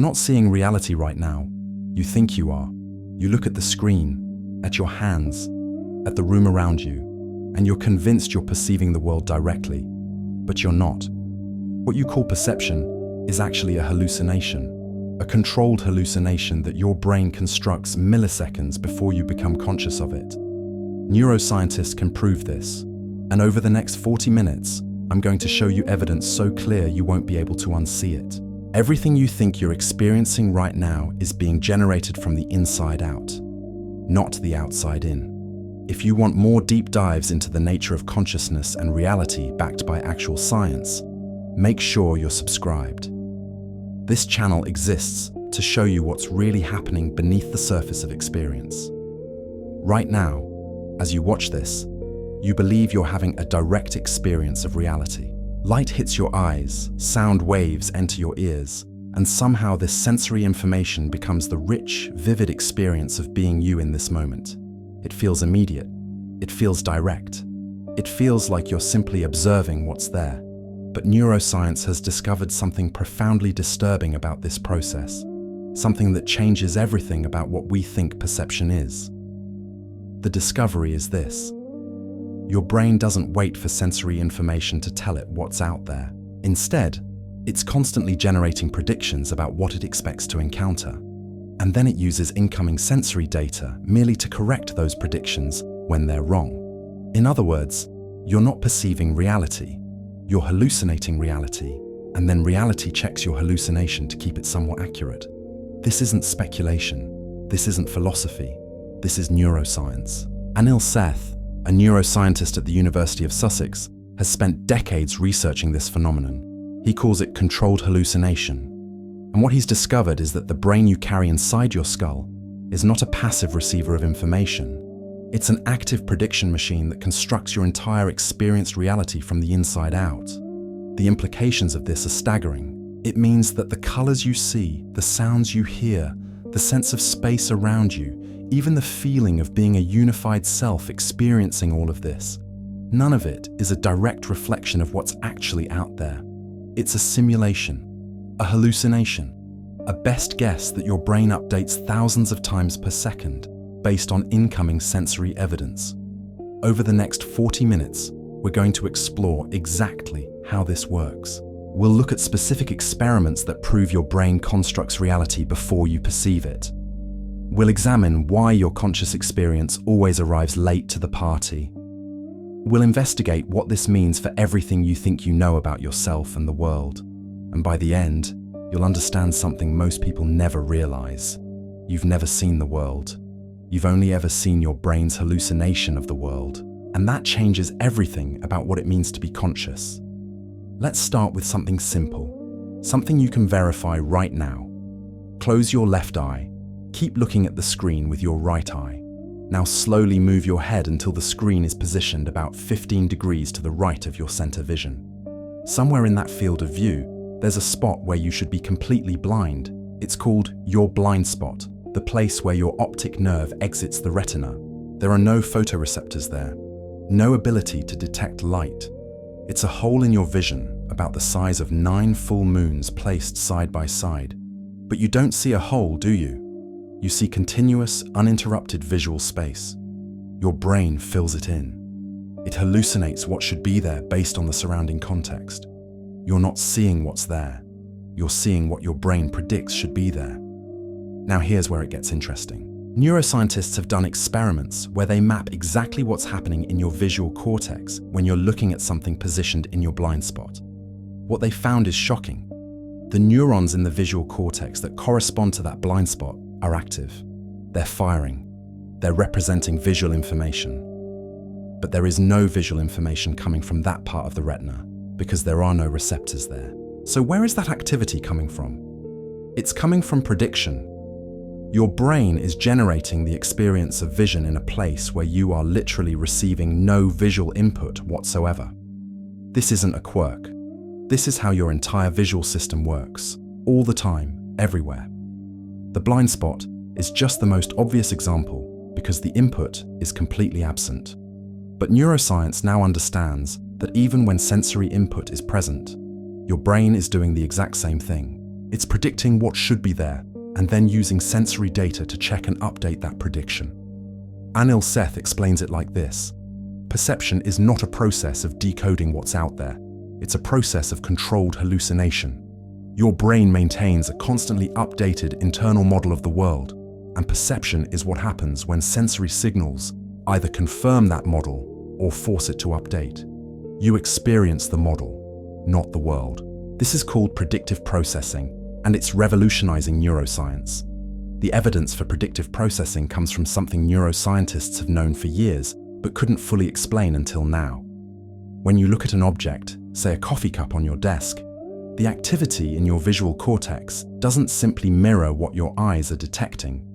You're not seeing reality right now. You think you are. You look at the screen, at your hands, at the room around you, and you're convinced you're perceiving the world directly, but you're not. What you call perception is actually a hallucination, a controlled hallucination that your brain constructs milliseconds before you become conscious of it. Neuroscientists can prove this, and over the next 40 minutes, I'm going to show you evidence so clear you won't be able to unsee it. Everything you think you're experiencing right now is being generated from the inside out, not the outside in. If you want more deep dives into the nature of consciousness and reality backed by actual science, make sure you're subscribed. This channel exists to show you what's really happening beneath the surface of experience. Right now, as you watch this, you believe you're having a direct experience of reality. Light hits your eyes, sound waves enter your ears, and somehow this sensory information becomes the rich, vivid experience of being you in this moment. It feels immediate. It feels direct. It feels like you're simply observing what's there. But neuroscience has discovered something profoundly disturbing about this process, something that changes everything about what we think perception is. The discovery is this. Your brain doesn't wait for sensory information to tell it what's out there. Instead, it's constantly generating predictions about what it expects to encounter. And then it uses incoming sensory data merely to correct those predictions when they're wrong. In other words, you're not perceiving reality, you're hallucinating reality, and then reality checks your hallucination to keep it somewhat accurate. This isn't speculation, this isn't philosophy, this is neuroscience. Anil Seth, a neuroscientist at the University of Sussex, has spent decades researching this phenomenon. He calls it controlled hallucination. And what he's discovered is that the brain you carry inside your skull is not a passive receiver of information. It's an active prediction machine that constructs your entire experienced reality from the inside out. The implications of this are staggering. It means that the colors you see, the sounds you hear, the sense of space around you, even the feeling of being a unified self experiencing all of this, none of it is a direct reflection of what's actually out there. It's a simulation, a hallucination, a best guess that your brain updates thousands of times per second based on incoming sensory evidence. Over the next 40 minutes, we're going to explore exactly how this works. We'll look at specific experiments that prove your brain constructs reality before you perceive it. We'll examine why your conscious experience always arrives late to the party. We'll investigate what this means for everything you think you know about yourself and the world. And by the end, you'll understand something most people never realize. You've never seen the world. You've only ever seen your brain's hallucination of the world. And that changes everything about what it means to be conscious. Let's start with something simple, something you can verify right now. Close your left eye. Keep looking at the screen with your right eye. Now slowly move your head until the screen is positioned about 15 degrees to the right of your center vision. Somewhere in that field of view, there's a spot where you should be completely blind. It's called your blind spot, the place where your optic nerve exits the retina. There are no photoreceptors there, no ability to detect light. It's a hole in your vision about the size of 9 full moons placed side by side. But you don't see a hole, do you? You see continuous, uninterrupted visual space. Your brain fills it in. It hallucinates what should be there based on the surrounding context. You're not seeing what's there. You're seeing what your brain predicts should be there. Now here's where it gets interesting. Neuroscientists have done experiments where they map exactly what's happening in your visual cortex when you're looking at something positioned in your blind spot. What they found is shocking. The neurons in the visual cortex that correspond to that blind spot are active. They're firing. They're representing visual information. But there is no visual information coming from that part of the retina because there are no receptors there. So where is that activity coming from? It's coming from prediction. Your brain is generating the experience of vision in a place where you are literally receiving no visual input whatsoever. This isn't a quirk. This is how your entire visual system works, all the time, everywhere. The blind spot is just the most obvious example because the input is completely absent. But neuroscience now understands that even when sensory input is present, your brain is doing the exact same thing. It's predicting what should be there, and then using sensory data to check and update that prediction. Anil Seth explains it like this: perception is not a process of decoding what's out there. It's a process of controlled hallucination. Your brain maintains a constantly updated internal model of the world, and perception is what happens when sensory signals either confirm that model or force it to update. You experience the model, not the world. This is called predictive processing, and it's revolutionizing neuroscience. The evidence for predictive processing comes from something neuroscientists have known for years, but couldn't fully explain until now. When you look at an object, say a coffee cup on your desk, the activity in your visual cortex doesn't simply mirror what your eyes are detecting.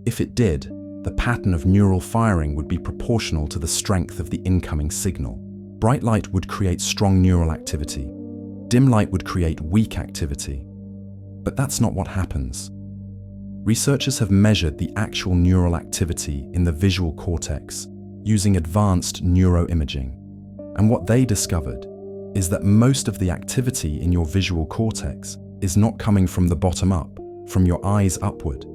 If it did, the pattern of neural firing would be proportional to the strength of the incoming signal. Bright light would create strong neural activity. Dim light would create weak activity. But that's not what happens. Researchers have measured the actual neural activity in the visual cortex using advanced neuroimaging. And what they discovered is that most of the activity in your visual cortex is not coming from the bottom up, from your eyes upward.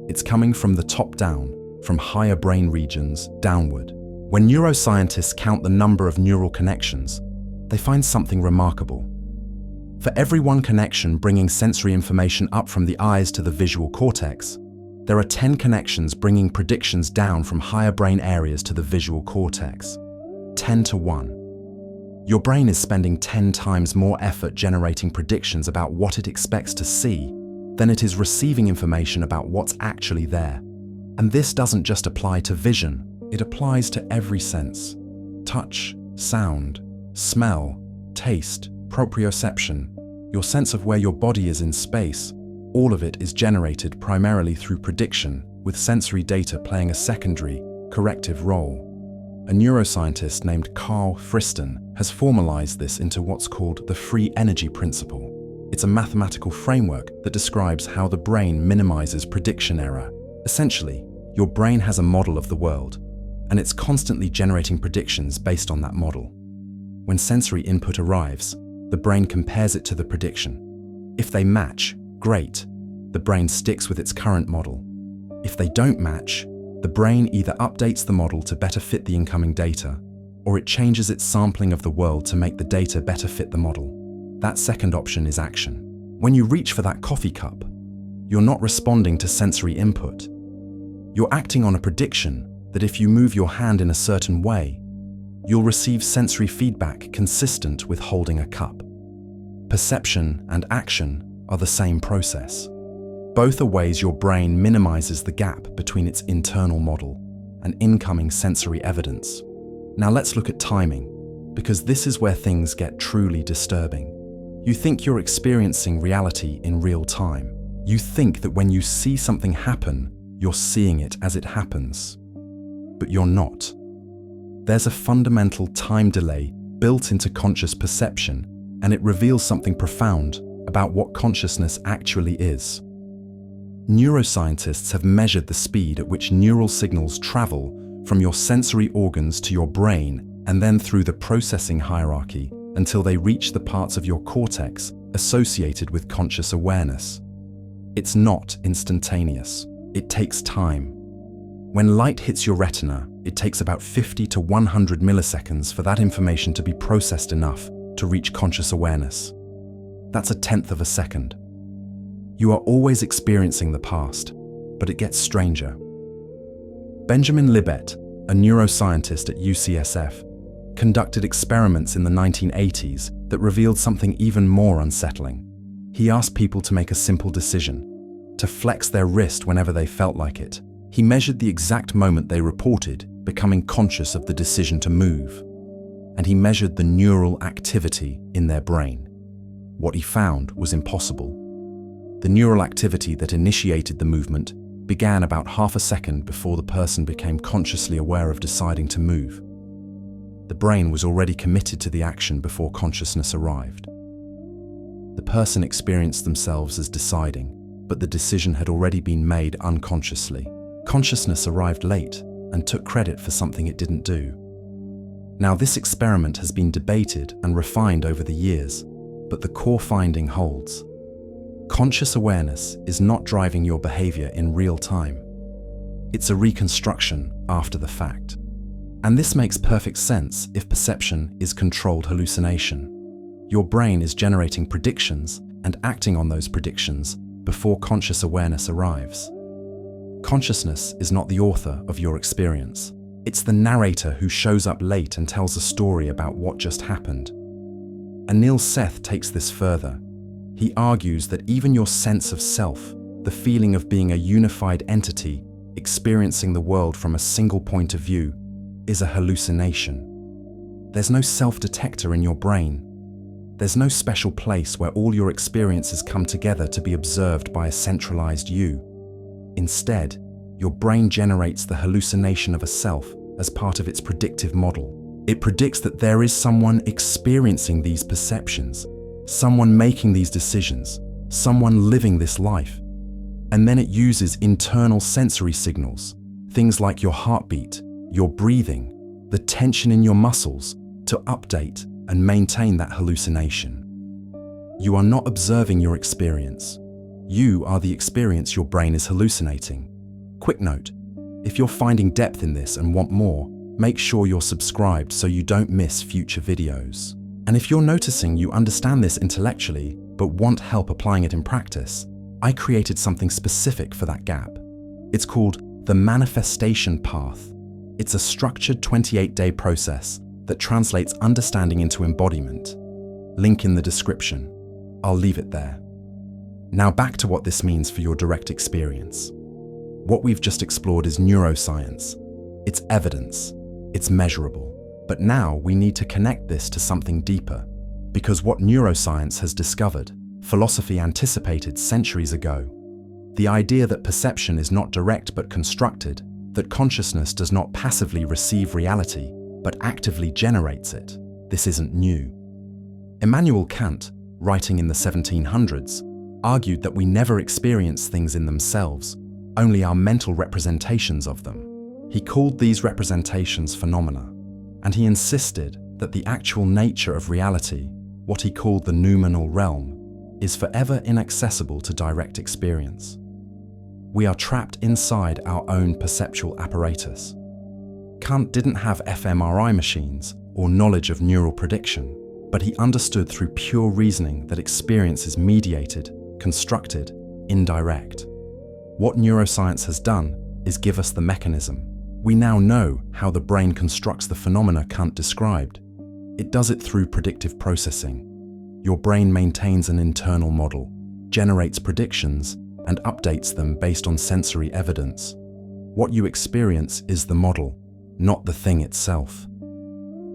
It's coming from the top down, from higher brain regions downward. When neuroscientists count the number of neural connections, they find something remarkable. For every one connection bringing sensory information up from the eyes to the visual cortex, there are 10 connections bringing predictions down from higher brain areas to the visual cortex. 10 to 1. Your brain is spending 10 times more effort generating predictions about what it expects to see than it is receiving information about what's actually there. And this doesn't just apply to vision, it applies to every sense. Touch, sound, smell, taste, proprioception, your sense of where your body is in space, all of it is generated primarily through prediction, with sensory data playing a secondary, corrective role. A neuroscientist named Carl Friston has formalized this into what's called the free energy principle. It's a mathematical framework that describes how the brain minimizes prediction error. Essentially, your brain has a model of the world, and it's constantly generating predictions based on that model. When sensory input arrives, the brain compares it to the prediction. If they match, great, the brain sticks with its current model. If they don't match, the brain either updates the model to better fit the incoming data, or it changes its sampling of the world to make the data better fit the model. That second option is action. When you reach for that coffee cup, you're not responding to sensory input. You're acting on a prediction that if you move your hand in a certain way, you'll receive sensory feedback consistent with holding a cup. Perception and action are the same process. Both are ways your brain minimizes the gap between its internal model and incoming sensory evidence. Now let's look at timing, because this is where things get truly disturbing. You think you're experiencing reality in real time. You think that when you see something happen, you're seeing it as it happens. But you're not. There's a fundamental time delay built into conscious perception, and it reveals something profound about what consciousness actually is. Neuroscientists have measured the speed at which neural signals travel from your sensory organs to your brain and then through the processing hierarchy until they reach the parts of your cortex associated with conscious awareness. It's not instantaneous. It takes time. When light hits your retina, it takes about 50 to 100 milliseconds for that information to be processed enough to reach conscious awareness. That's a tenth of a second. You are always experiencing the past, but it gets stranger. Benjamin Libet, a neuroscientist at UCSF, conducted experiments in the 1980s that revealed something even more unsettling. He asked people to make a simple decision, to flex their wrist whenever they felt like it. He measured the exact moment they reported becoming conscious of the decision to move, and he measured the neural activity in their brain. What he found was impossible. The neural activity that initiated the movement began about half a second before the person became consciously aware of deciding to move. The brain was already committed to the action before consciousness arrived. The person experienced themselves as deciding, but the decision had already been made unconsciously. Consciousness arrived late and took credit for something it didn't do. Now, this experiment has been debated and refined over the years, but the core finding holds. Conscious awareness is not driving your behavior in real time. It's a reconstruction after the fact. And this makes perfect sense if perception is controlled hallucination. Your brain is generating predictions and acting on those predictions before conscious awareness arrives. Consciousness is not the author of your experience. It's the narrator who shows up late and tells a story about what just happened. Anil Seth takes this further. He argues that even your sense of self, the feeling of being a unified entity, experiencing the world from a single point of view, is a hallucination. There's no self-detector in your brain. There's no special place where all your experiences come together to be observed by a centralized you. Instead, your brain generates the hallucination of a self as part of its predictive model. It predicts that there is someone experiencing these perceptions, someone making these decisions, someone living this life. And then it uses internal sensory signals, things like your heartbeat, your breathing, the tension in your muscles, to update and maintain that hallucination. You are not observing your experience. You are the experience your brain is hallucinating. Quick note, if you're finding depth in this and want more, make sure you're subscribed so you don't miss future videos. And if you're noticing you understand this intellectually but want help applying it in practice, I created something specific for that gap. It's called the manifestation path. It's a structured 28-day process that translates understanding into embodiment. Link in the description. I'll leave it there. Now back to what this means for your direct experience. What we've just explored is neuroscience. It's evidence. It's measurable. But now we need to connect this to something deeper. Because what neuroscience has discovered, philosophy anticipated centuries ago. The idea that perception is not direct but constructed, that consciousness does not passively receive reality, but actively generates it. This isn't new. Immanuel Kant, writing in the 1700s, argued that we never experience things in themselves, only our mental representations of them. He called these representations phenomena, and he insisted that the actual nature of reality, what he called the noumenal realm, is forever inaccessible to direct experience. We are trapped inside our own perceptual apparatus. Kant didn't have fMRI machines or knowledge of neural prediction, but he understood through pure reasoning that experience is mediated, constructed, indirect. What neuroscience has done is give us the mechanism. We now know how the brain constructs the phenomena Kant described. It does it through predictive processing. Your brain maintains an internal model, generates predictions, and updates them based on sensory evidence. What you experience is the model, not the thing itself.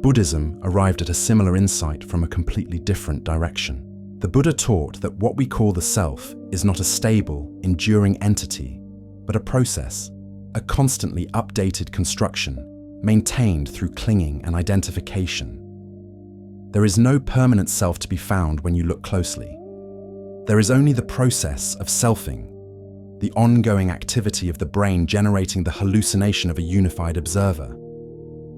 Buddhism arrived at a similar insight from a completely different direction. The Buddha taught that what we call the self is not a stable, enduring entity, but a process, a constantly updated construction, maintained through clinging and identification. There is no permanent self to be found when you look closely. There is only the process of selfing, the ongoing activity of the brain generating the hallucination of a unified observer.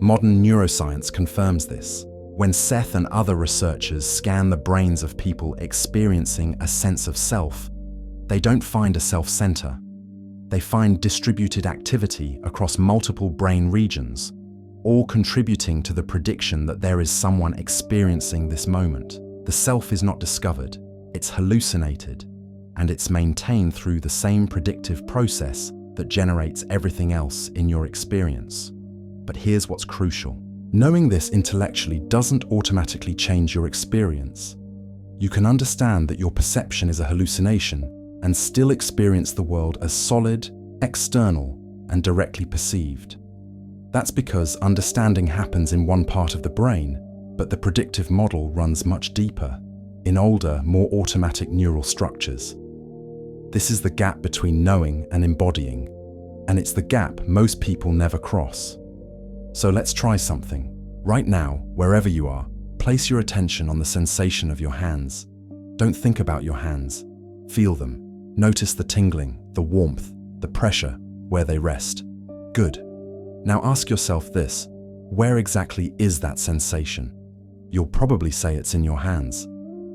Modern neuroscience confirms this. When Seth and other researchers scan the brains of people experiencing a sense of self, they don't find a self-center. They find distributed activity across multiple brain regions, all contributing to the prediction that there is someone experiencing this moment. The self is not discovered, it's hallucinated, and it's maintained through the same predictive process that generates everything else in your experience. But here's what's crucial. Knowing this intellectually doesn't automatically change your experience. You can understand that your perception is a hallucination and still experience the world as solid, external, and directly perceived. That's because understanding happens in one part of the brain, but the predictive model runs much deeper, in older, more automatic neural structures. This is the gap between knowing and embodying, and it's the gap most people never cross. So let's try something. Right now, wherever you are, place your attention on the sensation of your hands. Don't think about your hands. Feel them. Notice the tingling, the warmth, the pressure, where they rest. Good. Now ask yourself this: where exactly is that sensation? You'll probably say it's in your hands.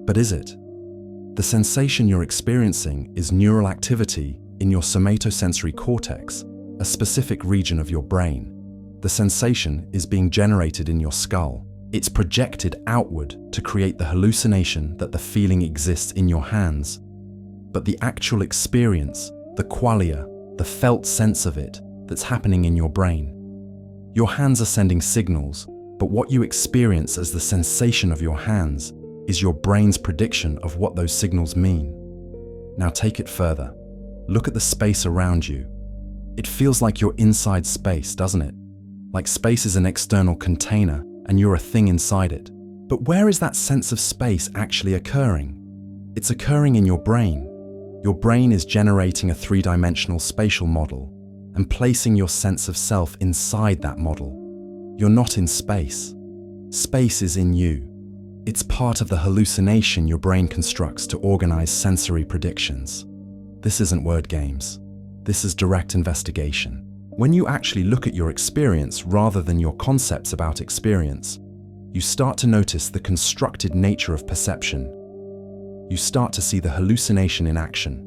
But is it? The sensation you're experiencing is neural activity in your somatosensory cortex, a specific region of your brain. The sensation is being generated in your skull. It's projected outward to create the hallucination that the feeling exists in your hands. But the actual experience, the qualia, the felt sense of it, that's happening in your brain. Your hands are sending signals, but what you experience as the sensation of your hands is your brain's prediction of what those signals mean. Now take it further. Look at the space around you. It feels like you're inside space, doesn't it? Like space is an external container and you're a thing inside it. But where is that sense of space actually occurring? It's occurring in your brain. Your brain is generating a three-dimensional spatial model and placing your sense of self inside that model. You're not in space. Space is in you. It's part of the hallucination your brain constructs to organize sensory predictions. This isn't word games. This is direct investigation. When you actually look at your experience rather than your concepts about experience, you start to notice the constructed nature of perception. You start to see the hallucination in action.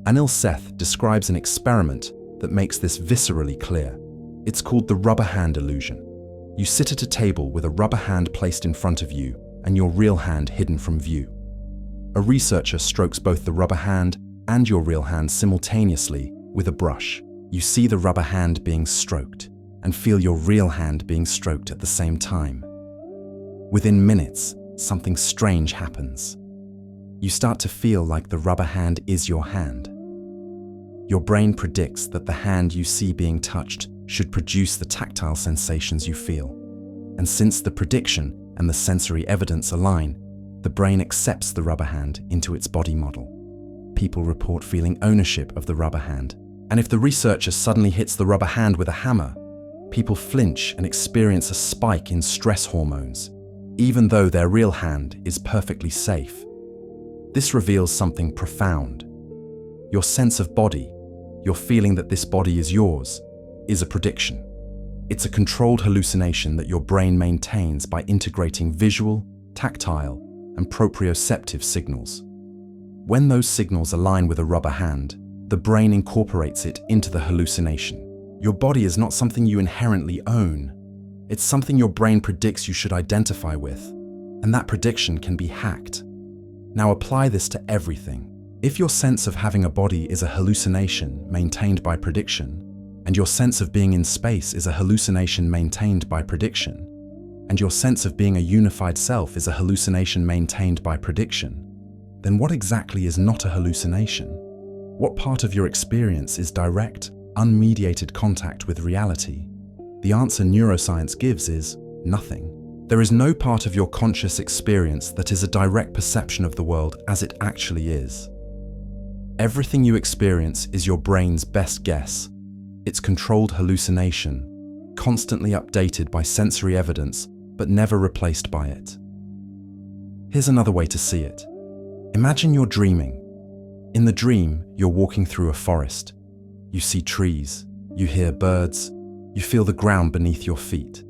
Anil Seth describes an experiment that makes this viscerally clear. It's called the rubber hand illusion. You sit at a table with a rubber hand placed in front of you and your real hand hidden from view. A researcher strokes both the rubber hand and your real hand simultaneously with a brush. You see the rubber hand being stroked and feel your real hand being stroked at the same time. Within minutes, something strange happens. You start to feel like the rubber hand is your hand. Your brain predicts that the hand you see being touched should produce the tactile sensations you feel. And since the prediction and the sensory evidence align, the brain accepts the rubber hand into its body model. People report feeling ownership of the rubber hand. And if the researcher suddenly hits the rubber hand with a hammer, people flinch and experience a spike in stress hormones, even though their real hand is perfectly safe. This reveals something profound. Your sense of body, your feeling that this body is yours, is a prediction. It's a controlled hallucination that your brain maintains by integrating visual, tactile, and proprioceptive signals. When those signals align with a rubber hand, the brain incorporates it into the hallucination. Your body is not something you inherently own. It's something your brain predicts you should identify with, and that prediction can be hacked. Now apply this to everything. If your sense of having a body is a hallucination maintained by prediction, and your sense of being in space is a hallucination maintained by prediction, and your sense of being a unified self is a hallucination maintained by prediction, then what exactly is not a hallucination? What part of your experience is direct, unmediated contact with reality? The answer neuroscience gives is nothing. There is no part of your conscious experience that is a direct perception of the world as it actually is. Everything you experience is your brain's best guess. It's controlled hallucination, constantly updated by sensory evidence, but never replaced by it. Here's another way to see it. Imagine you're dreaming. In the dream, you're walking through a forest. You see trees, you hear birds, you feel the ground beneath your feet.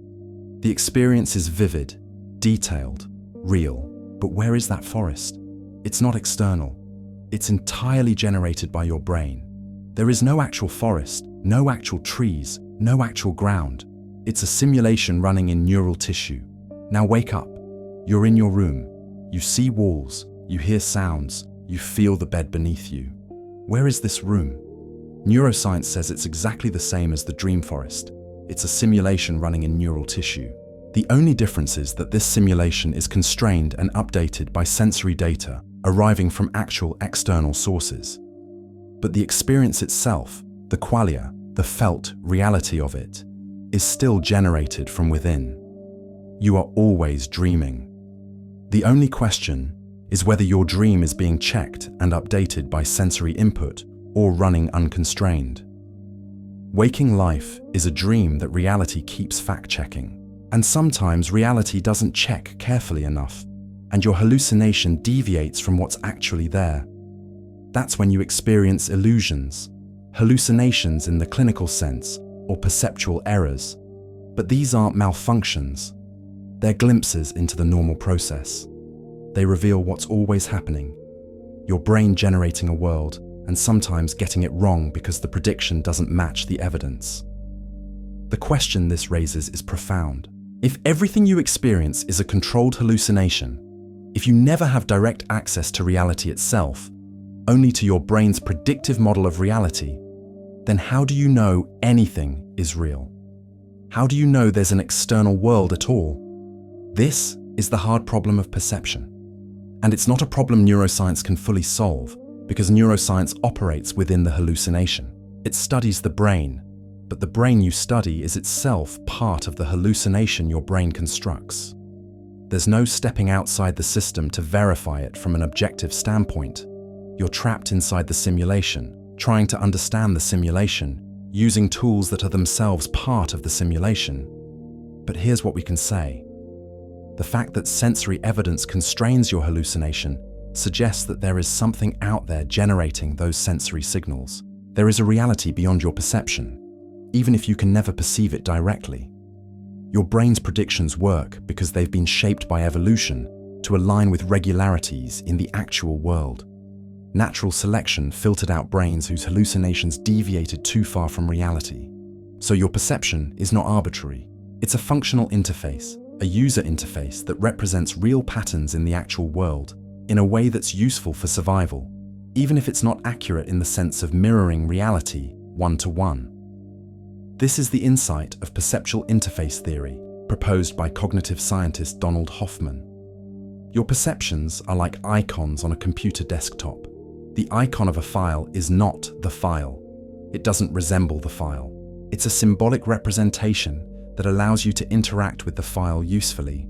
The experience is vivid, detailed, real. But where is that forest? It's not external. It's entirely generated by your brain. There is no actual forest, no actual trees, no actual ground. It's a simulation running in neural tissue. Now wake up. You're in your room. You see walls, you hear sounds, you feel the bed beneath you. Where is this room? Neuroscience says it's exactly the same as the dream forest. It's a simulation running in neural tissue. The only difference is that this simulation is constrained and updated by sensory data arriving from actual external sources. But the experience itself, the qualia, the felt reality of it, is still generated from within. You are always dreaming. The only question is whether your dream is being checked and updated by sensory input or running unconstrained. Waking life is a dream that reality keeps fact-checking. And sometimes reality doesn't check carefully enough, and your hallucination deviates from what's actually there. That's when you experience illusions, hallucinations in the clinical sense, or perceptual errors. But these aren't malfunctions. They're glimpses into the normal process. They reveal what's always happening, your brain generating a world and sometimes getting it wrong because the prediction doesn't match the evidence. The question this raises is profound. If everything you experience is a controlled hallucination, if you never have direct access to reality itself, only to your brain's predictive model of reality, then how do you know anything is real? How do you know there's an external world at all? This is the hard problem of perception. And it's not a problem neuroscience can fully solve, because neuroscience operates within the hallucination. It studies the brain, but the brain you study is itself part of the hallucination your brain constructs. There's no stepping outside the system to verify it from an objective standpoint. You're trapped inside the simulation, trying to understand the simulation, using tools that are themselves part of the simulation. But here's what we can say. The fact that sensory evidence constrains your hallucination suggests that there is something out there generating those sensory signals. There is a reality beyond your perception, even if you can never perceive it directly. Your brain's predictions work because they've been shaped by evolution to align with regularities in the actual world. Natural selection filtered out brains whose hallucinations deviated too far from reality. So your perception is not arbitrary. It's a functional interface, a user interface that represents real patterns in the actual world in a way that's useful for survival, even if it's not accurate in the sense of mirroring reality one-to-one. This is the insight of perceptual interface theory, proposed by cognitive scientist Donald Hoffman. Your perceptions are like icons on a computer desktop. The icon of a file is not the file. It doesn't resemble the file. It's a symbolic representation that allows you to interact with the file usefully.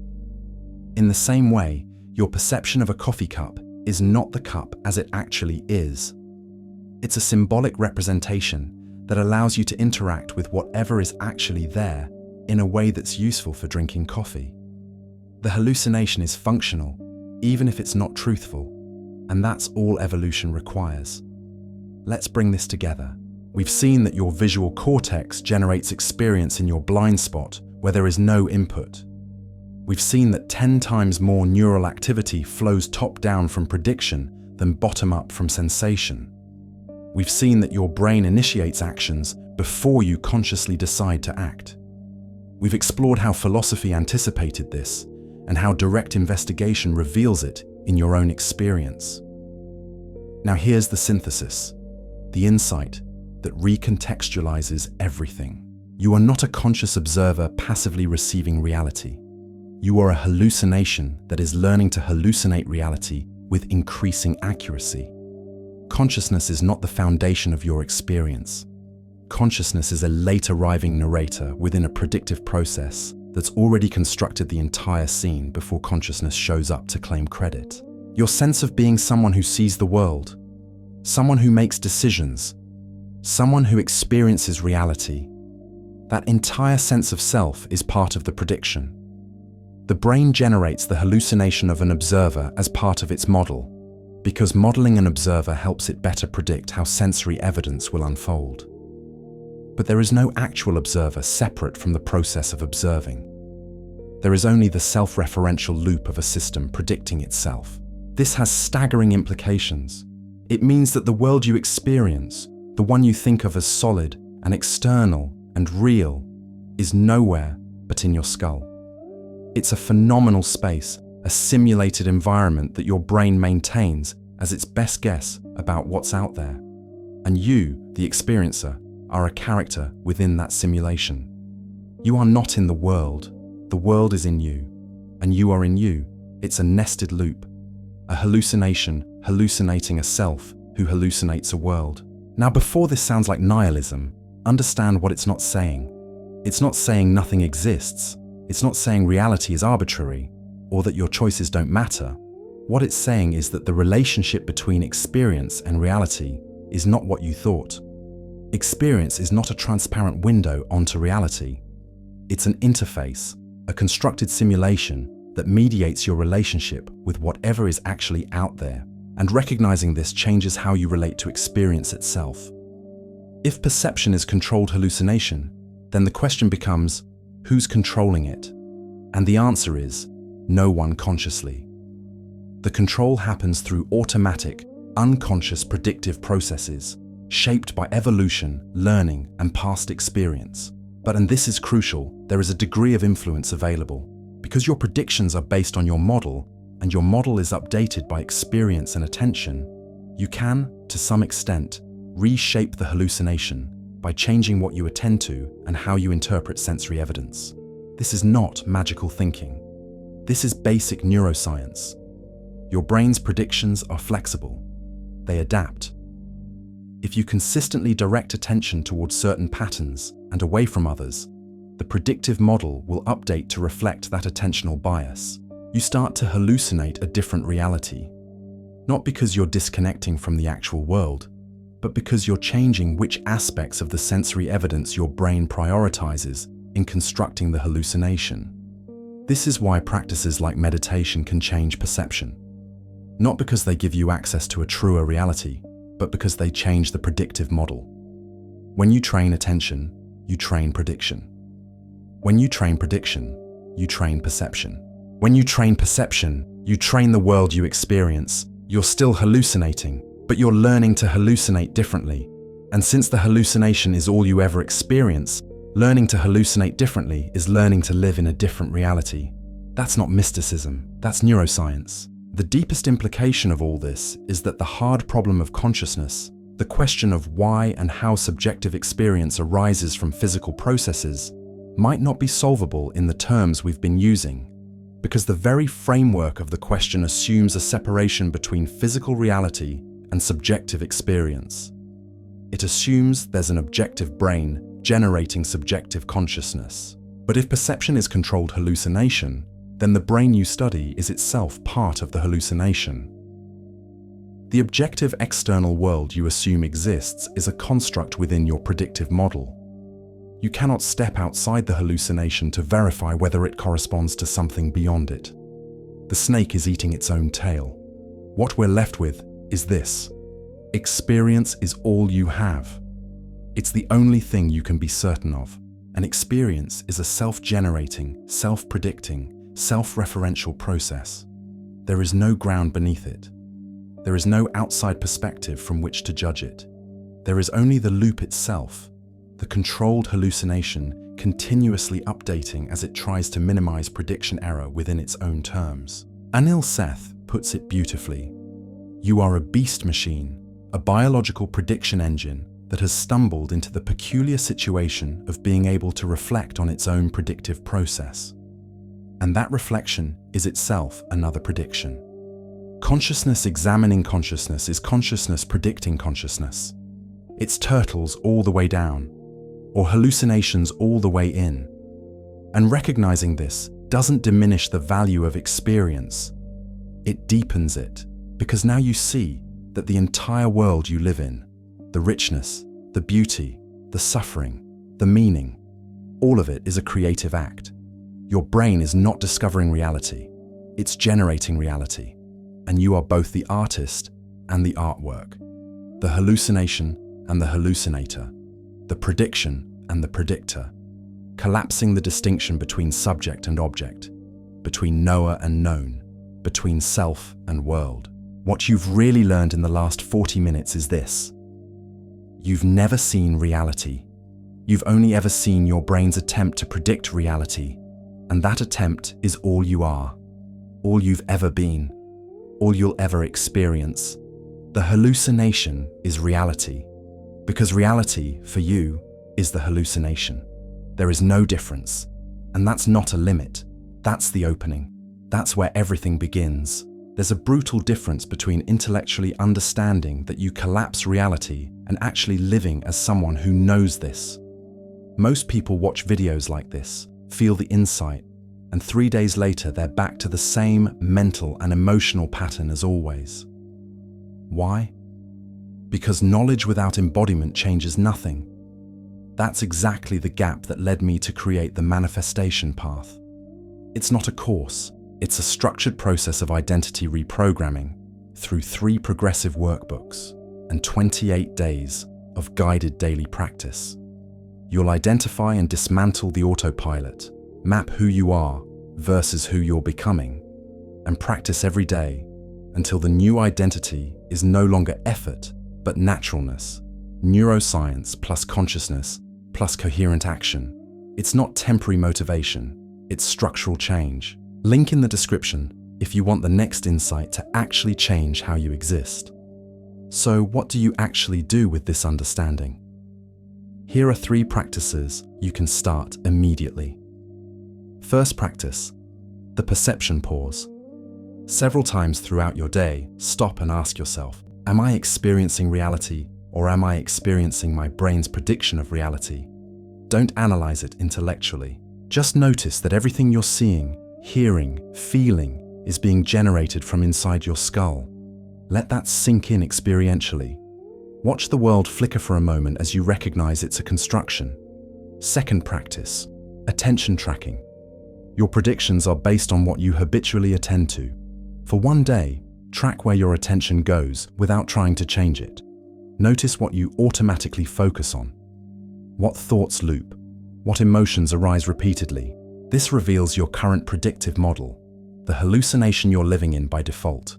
In the same way, your perception of a coffee cup is not the cup as it actually is. It's a symbolic representation that allows you to interact with whatever is actually there in a way that's useful for drinking coffee. The hallucination is functional, even if it's not truthful. And that's all evolution requires. Let's bring this together. We've seen that your visual cortex generates experience in your blind spot where there is no input. We've seen that 10 times more neural activity flows top-down from prediction than bottom-up from sensation. We've seen that your brain initiates actions before you consciously decide to act. We've explored how philosophy anticipated this and how direct investigation reveals it in your own experience. Now here's the synthesis, the insight that recontextualizes everything. You are not a conscious observer passively receiving reality. You are a hallucination that is learning to hallucinate reality with increasing accuracy. Consciousness is not the foundation of your experience. Consciousness is a late-arriving narrator within a predictive process that's already constructed the entire scene before consciousness shows up to claim credit. Your sense of being someone who sees the world, someone who makes decisions, someone who experiences reality, that entire sense of self is part of the prediction. The brain generates the hallucination of an observer as part of its model, because modeling an observer helps it better predict how sensory evidence will unfold. But there is no actual observer separate from the process of observing. There is only the self-referential loop of a system predicting itself. This has staggering implications. It means that the world you experience, the one you think of as solid and external and real, is nowhere but in your skull. It's a phenomenal space, a simulated environment that your brain maintains as its best guess about what's out there. And you, the experiencer, are a character within that simulation. You are not in the world is in you, and you are in you. It's a nested loop, a hallucination hallucinating a self who hallucinates a world. Now, before this sounds like nihilism, understand what it's not saying. It's not saying nothing exists. It's not saying reality is arbitrary, or that your choices don't matter. What it's saying is that the relationship between experience and reality is not what you thought. Experience is not a transparent window onto reality. It's an interface, a constructed simulation that mediates your relationship with whatever is actually out there, and recognizing this changes how you relate to experience itself. If perception is controlled hallucination, then the question becomes, who's controlling it? And the answer is, no one consciously. The control happens through automatic, unconscious predictive processes shaped by evolution, learning, and past experience. But, and this is crucial, there is a degree of influence available. Because your predictions are based on your model, and your model is updated by experience and attention, you can, to some extent, reshape the hallucination by changing what you attend to and how you interpret sensory evidence. This is not magical thinking. This is basic neuroscience. Your brain's predictions are flexible. They adapt. If you consistently direct attention towards certain patterns and away from others, the predictive model will update to reflect that attentional bias. You start to hallucinate a different reality, not because you're disconnecting from the actual world, but because you're changing which aspects of the sensory evidence your brain prioritizes in constructing the hallucination. This is why practices like meditation can change perception. Not because they give you access to a truer reality, but because they change the predictive model. When you train attention, you train prediction. When you train prediction, you train perception. When you train perception, you train the world you experience. You're still hallucinating, but you're learning to hallucinate differently. And since the hallucination is all you ever experience, learning to hallucinate differently is learning to live in a different reality. That's not mysticism, that's neuroscience. The deepest implication of all this is that the hard problem of consciousness, the question of why and how subjective experience arises from physical processes, might not be solvable in the terms we've been using, because the very framework of the question assumes a separation between physical reality and subjective experience. It assumes there's an objective brain generating subjective consciousness. But if perception is controlled hallucination, then the brain you study is itself part of the hallucination. The objective external world you assume exists is a construct within your predictive model. You cannot step outside the hallucination to verify whether it corresponds to something beyond it. The snake is eating its own tail. What we're left with is this: experience is all you have. It's the only thing you can be certain of. An experience is a self-generating, self-predicting, self-referential process. There is no ground beneath it. There is no outside perspective from which to judge it. There is only the loop itself, the controlled hallucination continuously updating as it tries to minimize prediction error within its own terms. Anil Seth puts it beautifully. You are a beast machine, a biological prediction engine that has stumbled into the peculiar situation of being able to reflect on its own predictive process. And that reflection is itself another prediction. Consciousness examining consciousness is consciousness predicting consciousness. It's turtles all the way down, or hallucinations all the way in. And recognizing this doesn't diminish the value of experience. It deepens it, because now you see that the entire world you live in, the richness, the beauty, the suffering, the meaning, all of it is a creative act. Your brain is not discovering reality, it's generating reality. And you are both the artist and the artwork, the hallucination and the hallucinator, the prediction and the predictor, collapsing the distinction between subject and object, between knower and known, between self and world. What you've really learned in the last 40 minutes is this: you've never seen reality. You've only ever seen your brain's attempt to predict reality, and that attempt is all you are, all you've ever been, all you'll ever experience. The hallucination is reality, because reality, for you, is the hallucination. There is no difference, and that's not a limit. That's the opening. That's where everything begins. There's a brutal difference between intellectually understanding that you collapse reality and actually living as someone who knows this. Most people watch videos like this, feel the insight, and 3 days later they're back to the same mental and emotional pattern as always. Why? Because knowledge without embodiment changes nothing. That's exactly the gap that led me to create the manifestation path. It's not a course, it's a structured process of identity reprogramming through 3 progressive workbooks and 28 days of guided daily practice. You'll identify and dismantle the autopilot, map who you are versus who you're becoming, and practice every day until the new identity is no longer effort, but naturalness. Neuroscience plus consciousness plus coherent action. It's not temporary motivation, it's structural change. Link in the description if you want the next insight to actually change how you exist. So, what do you actually do with this understanding? Here are 3 practices you can start immediately. First practice, the perception pause. Several times throughout your day, stop and ask yourself, am I experiencing reality or am I experiencing my brain's prediction of reality? Don't analyze it intellectually. Just notice that everything you're seeing, hearing, feeling is being generated from inside your skull. Let that sink in experientially. Watch the world flicker for a moment as you recognize it's a construction. Second practice, attention tracking. Your predictions are based on what you habitually attend to. For one day, track where your attention goes without trying to change it. Notice what you automatically focus on. What thoughts loop? What emotions arise repeatedly? This reveals your current predictive model, the hallucination you're living in by default.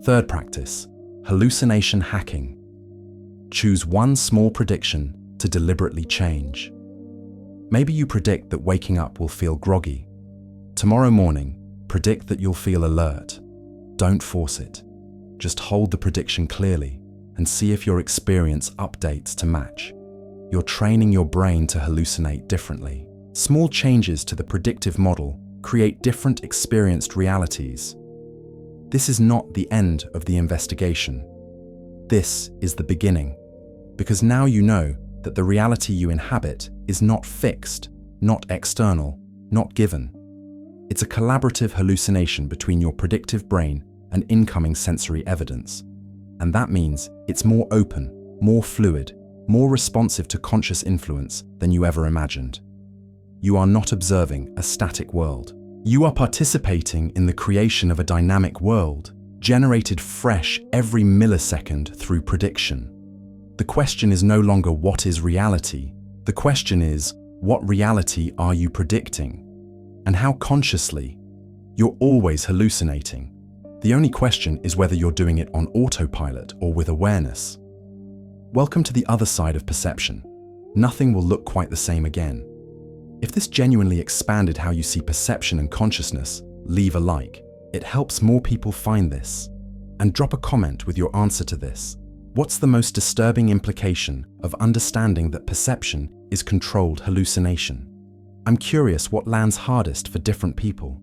Third practice, hallucination hacking. Choose one small prediction to deliberately change. Maybe you predict that waking up will feel groggy. Tomorrow morning, predict that you'll feel alert. Don't force it. Just hold the prediction clearly and see if your experience updates to match. You're training your brain to hallucinate differently. Small changes to the predictive model create different experienced realities. This is not the end of the investigation. This is the beginning, because now you know that the reality you inhabit is not fixed, not external, not given. It's a collaborative hallucination between your predictive brain and incoming sensory evidence. And that means it's more open, more fluid, more responsive to conscious influence than you ever imagined. You are not observing a static world. You are participating in the creation of a dynamic world, generated fresh every millisecond through prediction. The question is no longer what is reality. The question is, what reality are you predicting? And how consciously? You're always hallucinating. The only question is whether you're doing it on autopilot or with awareness. Welcome to the other side of perception. Nothing will look quite the same again. If this genuinely expanded how you see perception and consciousness, leave a like. It helps more people find this. And drop a comment with your answer to this. What's the most disturbing implication of understanding that perception is controlled hallucination? I'm curious what lands hardest for different people.